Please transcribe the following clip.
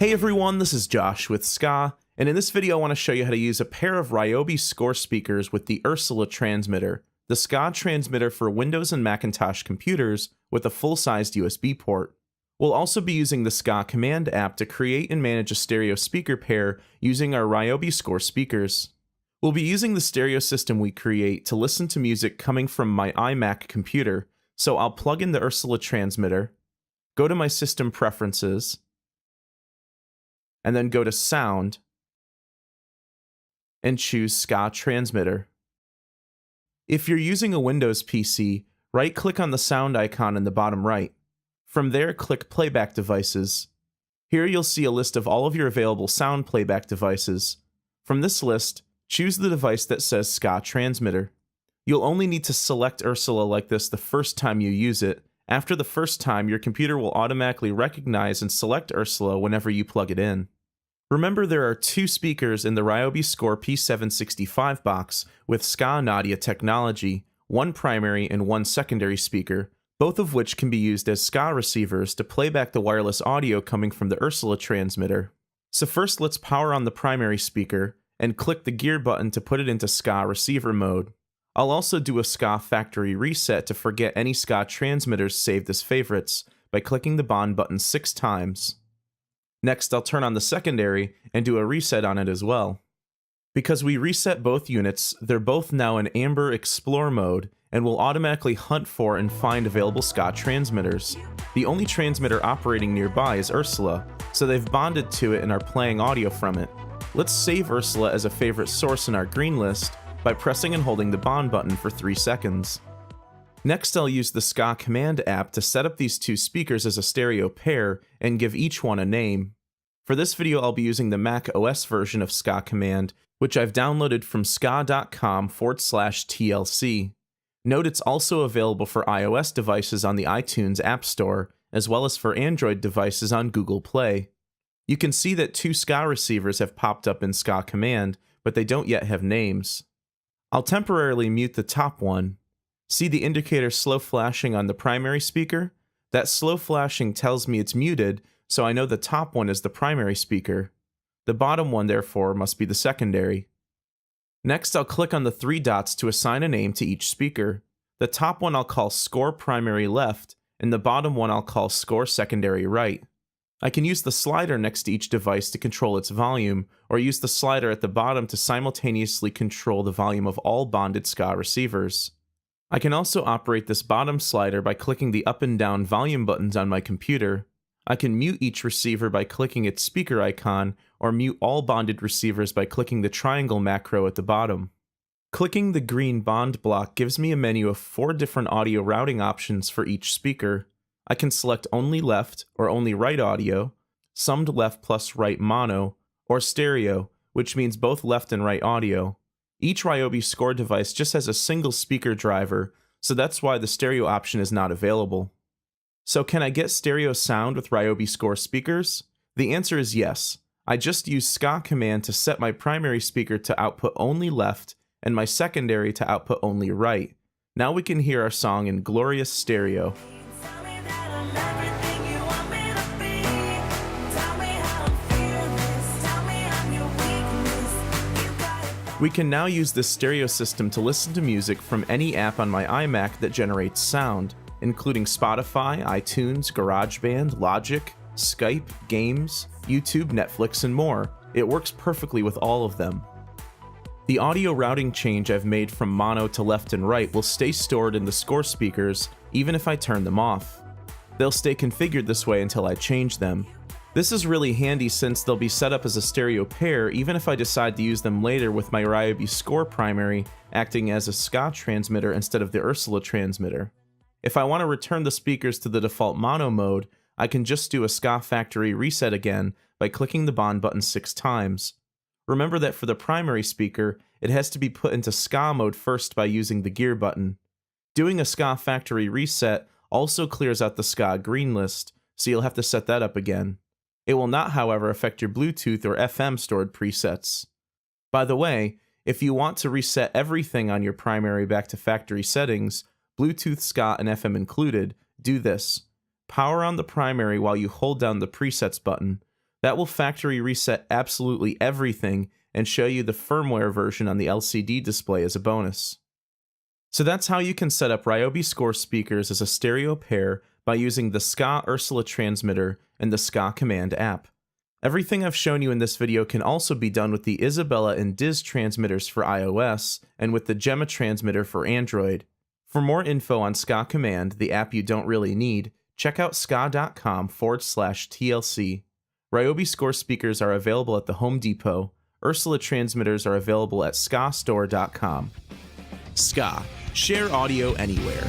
Hey everyone, this is Josh with Ska, and in this video I want to show you how to use a pair of Ryobi score speakers with the Ursula transmitter, the Ska transmitter for Windows and Macintosh computers with a full-sized USB port. We'll also be using the Ska Command app to create and manage a stereo speaker pair using our Ryobi score speakers. We'll be using the stereo system we create to listen to music coming from my iMac computer, so I'll plug in the Ursula transmitter, go to my system preferences, and then go to Sound, and choose Ska Transmitter. If you're using a Windows PC, right-click on the sound icon in the bottom right. From there, click Playback Devices. Here you'll see a list of all of your available sound playback devices. From this list, choose the device that says Ska Transmitter. You'll only need to select Ursula like this the first time you use it. After the first time, your computer will automatically recognize and select Ursula whenever you plug it in. Remember, there are two speakers in the Ryobi Score P765 box with Ska Nadia technology, one primary and one secondary speaker, both of which can be used as Ska receivers to play back the wireless audio coming from the Ursula transmitter. So first let's power on the primary speaker and click the gear button to put it into Ska receiver mode. I'll also do a Ska factory reset to forget any Ska transmitters saved as favorites by clicking the bond button 6 times. Next, I'll turn on the secondary and do a reset on it as well. Because we reset both units, they're both now in Amber Explore mode and will automatically hunt for and find available Ska transmitters. The only transmitter operating nearby is Ursula, so they've bonded to it and are playing audio from it. Let's save Ursula as a favorite source in our green list by pressing and holding the bond button for 3 seconds. Next, I'll use the Ska Command app to set up these two speakers as a stereo pair and give each one a name. For this video, I'll be using the Mac OS version of Ska Command, which I've downloaded from ska.com/TLC. Note it's also available for iOS devices on the iTunes App Store, as well as for Android devices on Google Play. You can see that 2 Ska receivers have popped up in Ska Command, but they don't yet have names. I'll temporarily mute the top one. See the indicator slow flashing on the primary speaker? That slow flashing tells me it's muted, so I know the top one is the primary speaker. The bottom one, therefore, must be the secondary. Next, I'll click on the 3 dots to assign a name to each speaker. The top one I'll call Score Primary Left, and the bottom one I'll call Score Secondary Right. I can use the slider next to each device to control its volume, or use the slider at the bottom to simultaneously control the volume of all bonded Ska receivers. I can also operate this bottom slider by clicking the up and down volume buttons on my computer. I can mute each receiver by clicking its speaker icon, or mute all bonded receivers by clicking the triangle macro at the bottom. Clicking the green bond block gives me a menu of 4 different audio routing options for each speaker. I can select only left or only right audio, summed left plus right mono, or stereo, which means both left and right audio. Each Ryobi Score device just has a single speaker driver, so that's why the stereo option is not available. So can I get stereo sound with Ryobi Score speakers? The answer is yes. I just use Ska Command to set my primary speaker to output only left and my secondary to output only right. Now we can hear our song in glorious stereo. We can now use this stereo system to listen to music from any app on my iMac that generates sound, including Spotify, iTunes, GarageBand, Logic, Skype, games, YouTube, Netflix, and more. It works perfectly with all of them. The audio routing change I've made from mono to left and right will stay stored in the Score speakers even if I turn them off. They'll stay configured this way until I change them. This is really handy since they'll be set up as a stereo pair even if I decide to use them later with my Ryobi Score primary acting as a Ska transmitter instead of the Ursula transmitter. If I want to return the speakers to the default mono mode, I can just do a Ska factory reset again by clicking the bond button 6 times. Remember that for the primary speaker, it has to be put into Ska mode first by using the gear button. Doing a Ska factory reset also clears out the Ska green list, so you'll have to set that up again. It will not, however, affect your Bluetooth or FM stored presets. By the way, if you want to reset everything on your primary back to factory settings, Bluetooth, Ska, and FM included, do this. Power on the primary while you hold down the presets button. That will factory reset absolutely everything and show you the firmware version on the LCD display as a bonus. So that's how you can set up Ryobi Score speakers as a stereo pair by using the SKAA Ursula transmitter and the Ska Command app. Everything I've shown you in this video can also be done with the Isabella and Diz transmitters for iOS and with the Gemma transmitter for Android. For more info on Ska Command, the app you don't really need, check out ska.com/TLC. Ryobi Score speakers are available at the Home Depot. Ursula transmitters are available at skastore.com. Ska. Share audio anywhere.